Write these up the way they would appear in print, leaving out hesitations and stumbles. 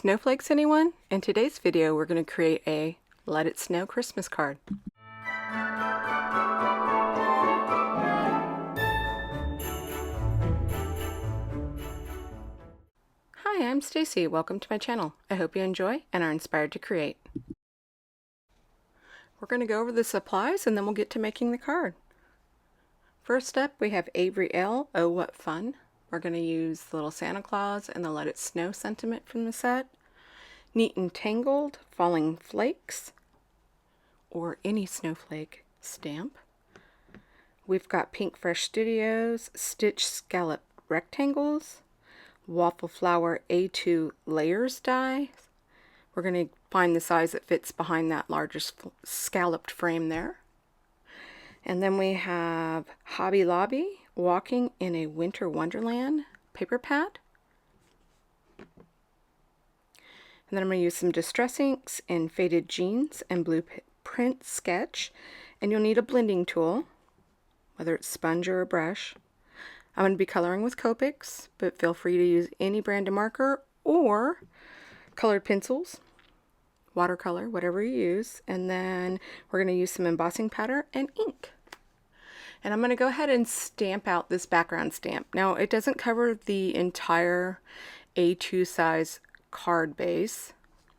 Snowflakes, anyone? In today's video, we're going to create a Let It Snow Christmas card. Hi, I'm Stacy. Welcome to my channel. I hope you enjoy and are inspired to create. We're going to go over the supplies and then we'll get to making the card. First up, we have Avery L. Oh, what fun. We're going to use the little Santa Claus and the Let It Snow sentiment from the set. Neat and Tangled, Falling Flakes, or any snowflake stamp. We've got Pink Fresh Studios, Stitch Scallop Rectangles, Waffle Flower A2 Layers die. We're going to find the size that fits behind that largest scalloped frame there. And then we have Hobby Lobby, Walking in a Winter Wonderland paper pad. And then I'm going to use some Distress Inks in Faded Jeans and Blueprint Sketch. And you'll need a blending tool, whether it's sponge or a brush. I'm going to be coloring with Copics, but feel free to use any brand of marker or colored pencils, watercolor, whatever you use. And then we're going to use some embossing powder and ink. And I'm going to go ahead and stamp out this background stamp. Now, it doesn't cover the entire A2 size card base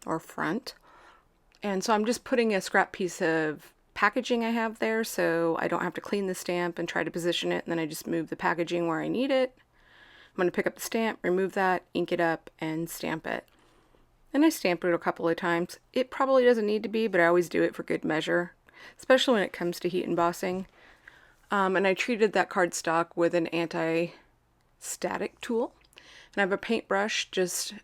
or front, and so I'm just putting a scrap piece of packaging I have there so I don't have to clean the stamp and try to position it, and then I just move the packaging where I need it. I'm going to pick up the stamp, remove that, ink it up, and stamp it. And I stamped it a couple of times. It probably doesn't need to be, but I always do it for good measure, especially when it comes to heat embossing. And I treated that cardstock with an anti-static tool, and I have a paintbrush just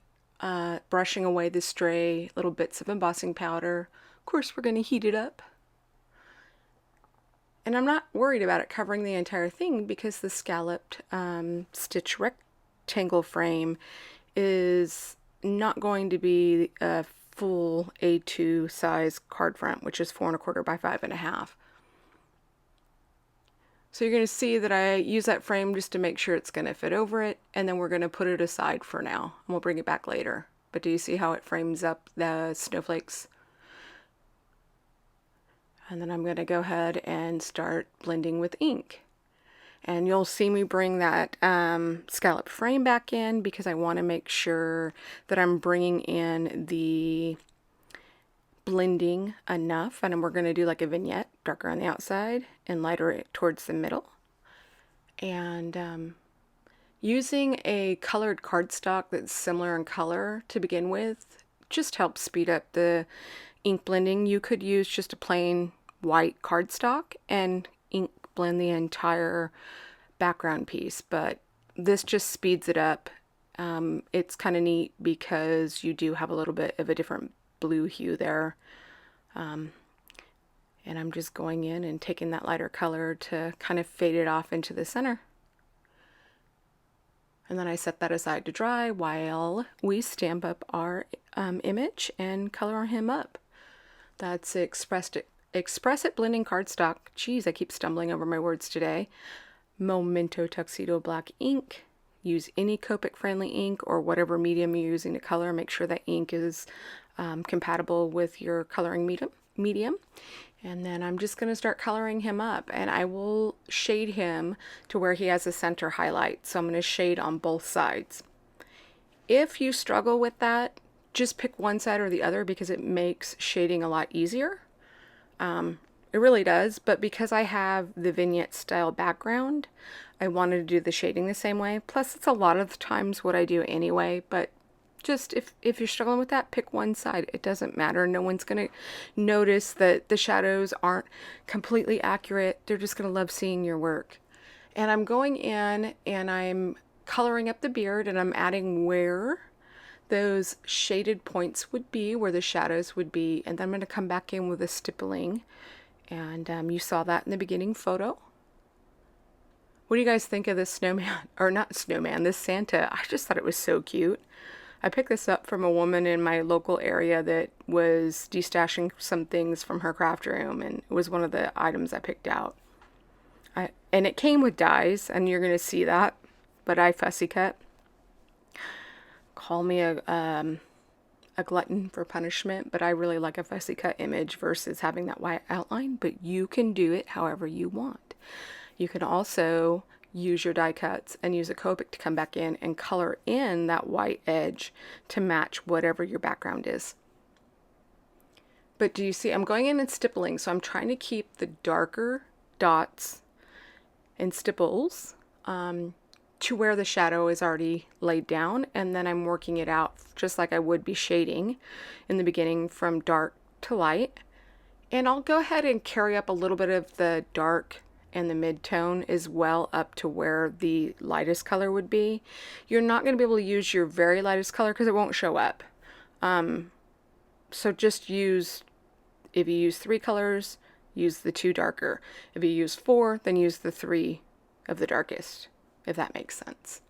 brushing away the stray little bits of embossing powder. Of course, we're going to heat it up. And I'm not worried about it covering the entire thing because the scalloped stitch rectangle frame is not going to be a full A2 size card front, which is 4 1/4 by 5 1/2. So you're going to see that I use that frame just to make sure it's going to fit over it, and then we're going to put it aside for now, and we'll bring it back later. But do you see how it frames up the snowflakes? And then I'm going to go ahead and start blending with ink. And you'll see me bring that scallop frame back in because I want to make sure that I'm bringing in the blending enough, and we're going to do like a vignette, darker on the outside and lighter towards the middle. And using a colored cardstock that's similar in color to begin with just helps speed up the ink blending. You could use just a plain white cardstock and ink blend the entire background piece, but this just speeds it up. It's kind of neat because you do have a little bit of a different blue hue there, and I'm just going in and taking that lighter color to kind of fade it off into the center, and then I set that aside to dry while we stamp up our image and color him up. That's Express It Blending Cardstock. Geez, I keep stumbling over my words today. Memento Tuxedo Black ink. Use any Copic friendly ink or whatever medium you're using to color. Make sure that ink is compatible with your coloring medium. And then I'm just going to start coloring him up, and I will shade him to where he has a center highlight. So I'm going to shade on both sides. If you struggle with that, just pick one side or the other because it makes shading a lot easier. It really does, but because I have the vignette style background, I wanted to do the shading the same way. Plus, it's a lot of times what I do anyway, but just if you're struggling with that, pick one side. It doesn't matter. No one's going to notice that the shadows aren't completely accurate. They're just going to love seeing your work. And I'm going in and I'm coloring up the beard, and I'm adding where those shaded points would be, where the shadows would be, and then I'm going to come back in with a stippling, and you saw that in the beginning photo. What do you guys think of this snowman, or not snowman, this Santa? I just thought it was so cute. I picked this up from a woman in my local area that was destashing some things from her craft room, and it was one of the items I picked out. And it came with dies, and you're going to see that, but I fussy cut. Call me a a glutton for punishment, but I really like a fussy cut image versus having that white outline, but you can do it however you want. You can also use your die cuts and use a Copic to come back in and color in that white edge to match whatever your background is. But do you see, I'm going in and stippling, so I'm trying to keep the darker dots and stipples to where the shadow is already laid down, and then I'm working it out just like I would be shading in the beginning from dark to light. And I'll go ahead and carry up a little bit of the dark and the mid-tone as well up to where the lightest color would be. You're not going to be able to use your very lightest color because it won't show up. So just use, if you use 3 colors, use the 2 darker. If you use 4, then use the 3 of the darkest, if that makes sense.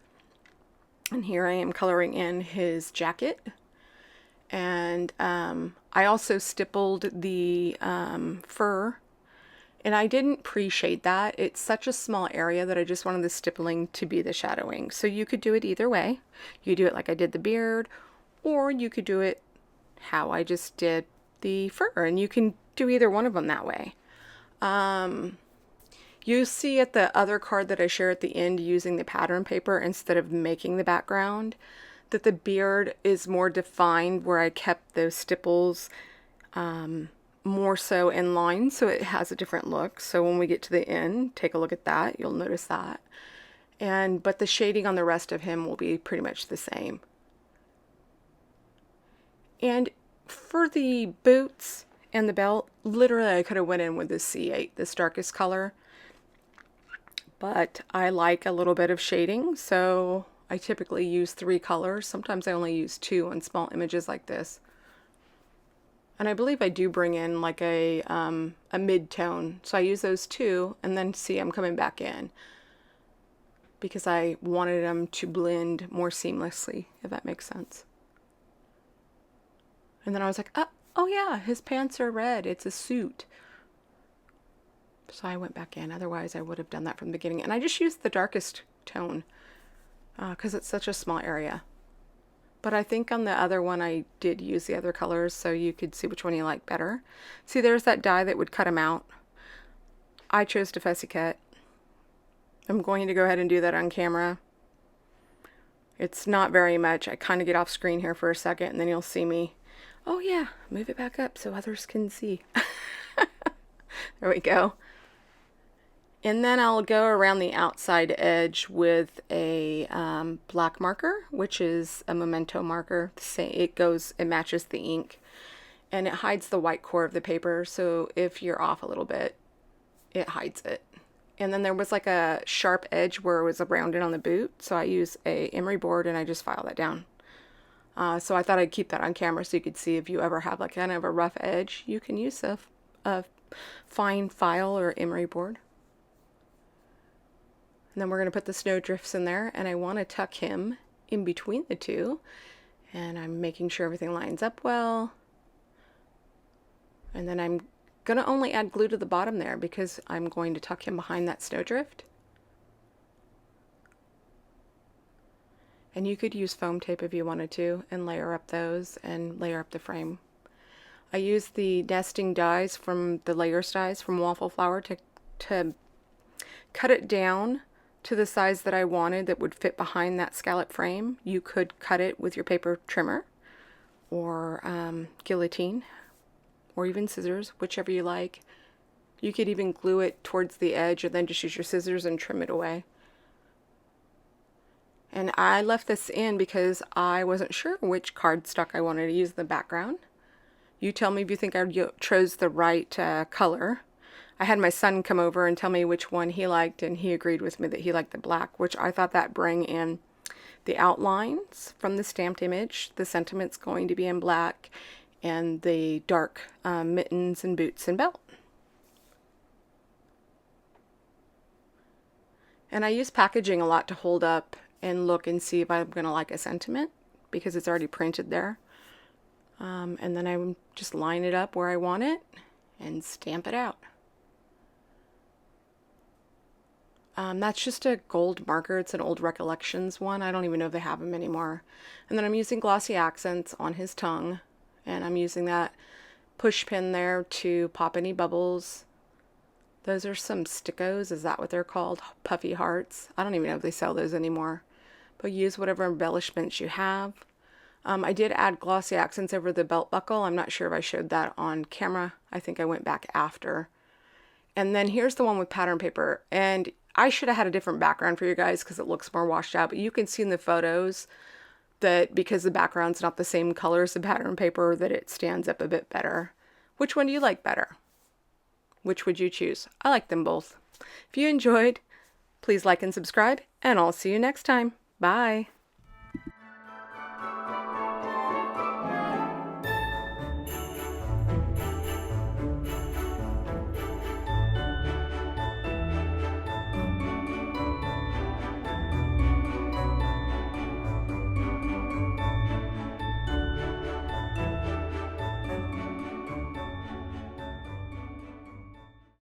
And here I am coloring in his jacket. And I also stippled the fur, and I didn't pre-shade that. It's such a small area that I just wanted the stippling to be the shadowing. So you could do it either way. You do it like I did the beard, or you could do it how I just did the fur, and you can do either one of them that way. You see at the other card that I share at the end using the pattern paper instead of making the background, that the beard is more defined where I kept those stipples more so in line, so it has a different look. So when we get to the end, take a look at that, you'll notice that. But the shading on the rest of him will be pretty much the same. And for the boots and the belt, literally I could have went in with this C8, this darkest color. But I like a little bit of shading, so I typically use 3 colors. Sometimes I only use 2 on small images like this. And I believe I do bring in like a mid-tone. So I use those 2, and then see I'm coming back in because I wanted them to blend more seamlessly, if that makes sense. And then I was like, oh yeah, his pants are red. It's a suit. So I went back in. Otherwise, I would have done that from the beginning. And I just used the darkest tone because it's such a small area. But I think on the other one, I did use the other colors so you could see which one you like better. See, there's that die that would cut them out. I chose to fussy cut. I'm going to go ahead and do that on camera. It's not very much. I kind of get off screen here for a second, and then you'll see me. Oh yeah, move it back up so others can see. There we go. And then I'll go around the outside edge with a black marker, which is a memento marker. It matches the ink, and it hides the white core of the paper. So if you're off a little bit, it hides it. And then there was like a sharp edge where it was rounded on the boot. So I use a emery board and I just file that down. So I thought I'd keep that on camera so you could see if you ever have like kind of a rough edge, you can use a fine file or emery board. And then we're going to put the snow drifts in there, and I want to tuck him in between the 2, and I'm making sure everything lines up well. And then I'm going to only add glue to the bottom there because I'm going to tuck him behind that snowdrift. And you could use foam tape if you wanted to and layer up those and layer up the frame. I used the nesting dies from the layers dies from Waffle Flower to cut it down to the size that I wanted that would fit behind that scallop frame. You could cut it with your paper trimmer or guillotine or even scissors, whichever you like. You could even glue it towards the edge and then just use your scissors and trim it away. And I left this in because I wasn't sure which cardstock I wanted to use in the background. You tell me if you think I chose the right color. I had my son come over and tell me which one he liked, and he agreed with me that he liked the black, which I thought that bring in the outlines from the stamped image. The sentiment's going to be in black, and the dark mittens and boots and belt. And I use packaging a lot to hold up and look and see if I'm going to like a sentiment because it's already printed there. And then I just line it up where I want it and stamp it out. That's just a gold marker. It's an old Recollections one. I don't even know if they have them anymore. And then I'm using glossy accents on his tongue. And I'm using that push pin there to pop any bubbles. Those are some stickos. Is that what they're called? Puffy hearts. I don't even know if they sell those anymore. But use whatever embellishments you have. I did add glossy accents over the belt buckle. I'm not sure if I showed that on camera. I think I went back after. And then here's the one with pattern paper. And I should have had a different background for you guys because it looks more washed out. But you can see in the photos that because the background's not the same color as the pattern paper, that it stands up a bit better. Which one do you like better? Which would you choose? I like them both. If you enjoyed, please like and subscribe, and I'll see you next time. Bye.